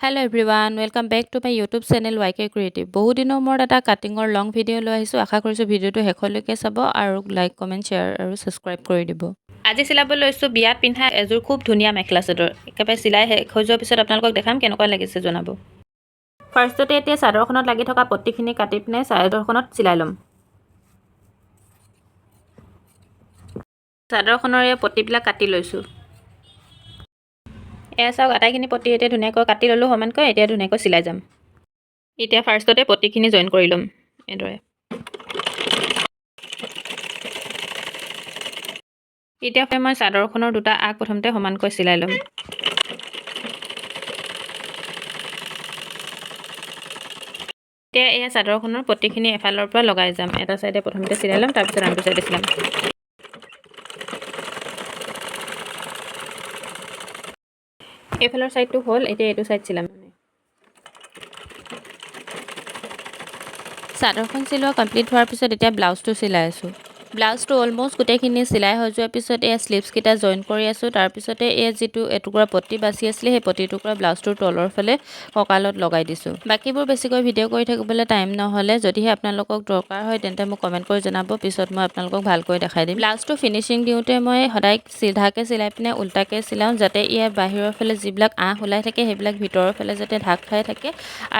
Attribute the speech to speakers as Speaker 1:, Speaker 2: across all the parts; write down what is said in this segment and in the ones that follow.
Speaker 1: Hello everyone, welcome back to my YouTube channel K.Creative. বহুত দিনৰ মূৰত এটা কাটিঙৰ লং ভিডিঅ' লৈ আহিছোঁ। আশা কৰিছোঁ ভিডিঅ'টো শেষলৈকে চাব আৰু লাইক, কমেণ্ট, শ্বেয়াৰ আৰু ছাবস্ক্ৰাইব কৰি দিব। আজি চিলাব লৈছোঁ বিয়াত পিন্ধা এযোৰ খুব ধুনীয়া মেখেলা চাদৰ। একেবাৰে চিলাই শেষ হৈ যোৱাৰ পিছত আপোনালোকক দেখাম কেনেকুৱা লাগিছে জনাব। ফাৰ্ষ্টতে এতিয়া চাদৰখনত লাগি থকা পট্টিখিনি কাটি পিনে চাদৰখনত চিলাই ল'ম। চাদৰখনৰ এই পট্টিবিলাক কাটি লৈছোঁ। এয়া চাওক আটাইখিনি পট্টি এতিয়া ধুনীয়াকৈ কাটি ল'লোঁ সমানকৈ। এতিয়া ধুনীয়াকৈ চিলাই যাম। এতিয়া ফাৰ্ষ্টতে পট্টিখিনি জইন কৰি ল'ম এইদৰে। এতিয়া মই চাদৰখনৰ দুটা আগ প্ৰথমতে সমানকৈ চিলাই ল'ম। এতিয়া এয়া চাদৰখনৰ পট্টিখিনি এফালৰ পৰা লগাই যাম। এটা চাইডে প্ৰথমতে চিলাই ল'ম, তাৰপিছত আনটো চাইডে চিলাম। এইফালৰ চাইডটো হ'ল, এতিয়া এইটো চাইড চিলাম। চাদৰখন চিলোৱা কমপ্লিট হোৱাৰ পিছত এতিয়া ব্লাউজটো চিলাই আছোঁ। ব্লাউজটো অলম'ষ্ট গোটেইখিনি চিলাই হৈ যোৱাৰ পিছত এয়া স্লিভছকেইটা জইন কৰি আছোঁ। তাৰপিছতে এয়া যিটো এটুকুৰা পট্টি বাচি আছিলে সেই পট্টি টুকুৰা ব্লাউজটোৰ তলৰ ফালে কঁকালত লগাই দিছোঁ। বাকীবোৰ বেছিকৈ ভিডিঅ' কৰি থাকিবলৈ টাইম নহ'লে যদিহে আপোনালোকক দৰকাৰ হয় তেন্তে মোক কমেণ্ট কৰি জনাব, পিছত মই আপোনালোকক ভালকৈ দেখাই দিম। ব্লাউজটো ফিনিচিং দিওঁতে মই সদায় চিধাকৈ চিলাই পিনে উল্টাকৈ চিলাওঁ, যাতে ইয়াৰ বাহিৰৰ ফালে যিবিলাক আঁহ ওলাই থাকে সেইবিলাক ভিতৰৰ ফালে যাতে ঢাক খাই থাকে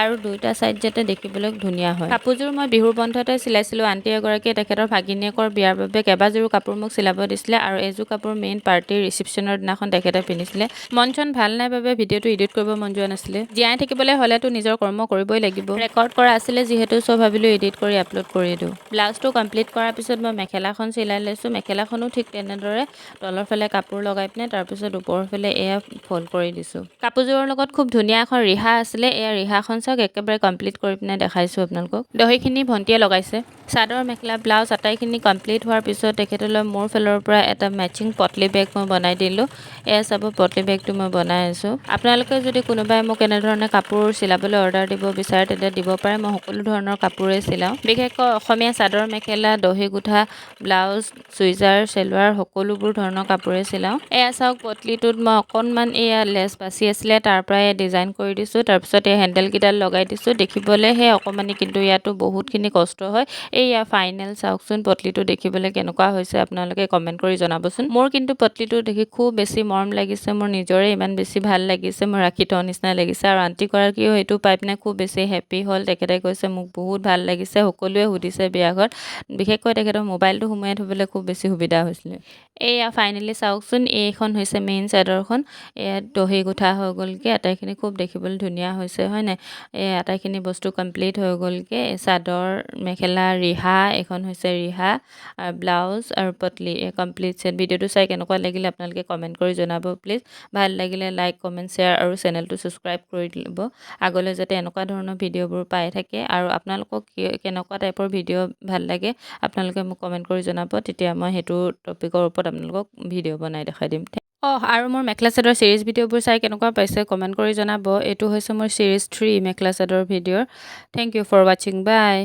Speaker 1: আৰু দুয়োটা ছাইড যাতে দেখিবলৈ ধুনীয়া হয়। কাপোৰযোৰ মই বিহুৰ বন্ধতে চিলাইছিলোঁ। আণ্টি এগৰাকীয়ে তেখেতৰ ভাগিনীয়েকৰ বিয়াৰ বাবে কেইবাযোৰো কাপোৰ মোক চিলাব দিছিলে আৰু এইযোৰ কাপোৰ মেইন পাৰ্টিৰ ৰিচিপশ্যনৰ দিনাখন তেখেতে পিন্ধিছিলে। মন চন ভাল নাই বাবে ভিডিঅ'টো এডিট কৰিব মন যোৱা নাছিলে। জীয়াই থাকিবলৈ হ'লেতো নিজৰ কৰ্ম কৰিবই লাগিব। ৰেকৰ্ড কৰা আছিলে যিহেতু চব ভাবিলোঁ এডিট কৰি আপলোড কৰি দিওঁ। ব্লাউজটো কমপ্লিট কৰাৰ পিছত মই মেখেলাখন চিলাই লৈছোঁ। মেখেলাখনো ঠিক তেনেদৰে তলৰ ফালে কাপোৰ লগাই পিনে তাৰপিছত ওপৰৰ ফালে এয়া ফল্ড কৰি দিছোঁ। কাপোৰযোৰৰ লগত খুব ধুনীয়া এখন ৰিহা আছিলে। এয়া ৰিহাখন চাওক একেবাৰে কমপ্লিট কৰি পিনে দেখাইছোঁ আপোনালোকক। দহিখিনি ভণ্টিয়ে লগাইছে। চাদৰ, মেখেলা, ব্লাউজ আটাইখিনি কমপ্লিট হোৱাৰ পিছত তেখেতলৈ মোৰ ফালৰ পৰা এটা মেচিং পটলি বেগ মই বনাই দিলোঁ। এয়া চাব পটলি বেগটো মই বনাই আছোঁ। আপোনালোকে যদি কোনোবাই মোক এনেধৰণে কাপোৰ চিলাবলৈ অৰ্ডাৰ দিব বিচাৰে তেন্তে দিব পাৰে। মই সকলো ধৰণৰ কাপোৰেই চিলাওঁ। বিশেষকৈ অসমীয়া চাদৰ, মেখেলা, দহি গোঠা, ব্লাউজ, চুইজাৰ, চেলোৱাৰ সকলোবোৰ ধৰণৰ কাপোৰেই চিলাওঁ। এয়া চাওক পটলিটোত মই অকণমান এয়া লেছ বাচি আছিলে তাৰ পৰাই ডিজাইন কৰি দিছোঁ। তাৰপিছত এই হেণ্ডেলকেইডাল লগাই দিছোঁ। দেখিবলৈহে অকণমানি কিন্তু ইয়াতো বহুতখিনি কষ্ট হয়। এইয়া ফাইনেল চাওকচোন পটলিটো দেখিবলৈ কেনেকুৱা হৈছে আপোনালোকে কমেণ্ট কৰি জনাবচোন। মোৰ কিন্তু পটলিটো দেখি খুব বেছি মৰম লাগিছে। মোৰ নিজৰে ইমান বেছি ভাল লাগিছে। মোৰ ৰাখি থোৱা নিচিনা লাগিছে আৰু আণ্টিগৰাকীও সেইটো পাই পিনে খুব বেছি হেপ্পী হ'ল। তেখেতে কৈছে মোক বহুত ভাল লাগিছে। সকলোৱে সুধিছে বিয়া ঘৰত, বিশেষকৈ তেখেতৰ মোবাইলটো সোমোৱাই থ'বলৈ খুব বেছি সুবিধা হৈছিলে। এইয়া ফাইনেলি চাওকচোন, এইখন হৈছে মেইন চাদৰখন। এয়া দহি গোঠা হৈ গ'লগৈ। আটাইখিনি খুব দেখিবলৈ ধুনীয়া হৈছে হয় নাই। এই আটাইখিনি বস্তু কমপ্লিট হৈ গ'লগৈ। চাদৰ, মেখেলা, ৰিহা, এখন হৈছে ৰিহা আৰু ব্লাউজ আৰু পটলি এই কমপ্লিট ছেট। ভিডিঅ'টো চাই কেনেকুৱা লাগিলে আপোনালোকে কমেণ্ট কৰি জনাব প্লিজ। ভাল লাগিলে লাইক, কমেণ্ট, শ্বেয়াৰ আৰু চেনেলটো ছাবস্ক্ৰাইব কৰি দিব আগলৈ যাতে এনেকুৱা ধৰণৰ ভিডিঅ'বোৰ পাই থাকে। আৰু আপোনালোকক কেনেকুৱা টাইপৰ ভিডিঅ' ভাল লাগে আপোনালোকে মোক কমেণ্ট কৰি জনাব, তেতিয়া মই সেইটো টপিকৰ ওপৰত আপোনালোকক ভিডিঅ' বনাই দেখাই দিম। আৰু মোৰ মেখেলা চাদৰ ছিৰিজ ভিডিঅ'বোৰ চাই কেনেকুৱা পাইছে কমেণ্ট কৰি জনাব। এইটো হৈছে মোৰ ছিৰিজ 3 মেখেলা চাদৰ ভিডিঅ'ৰ। থেংক ইউ ফৰ ৱাচিং, বাই।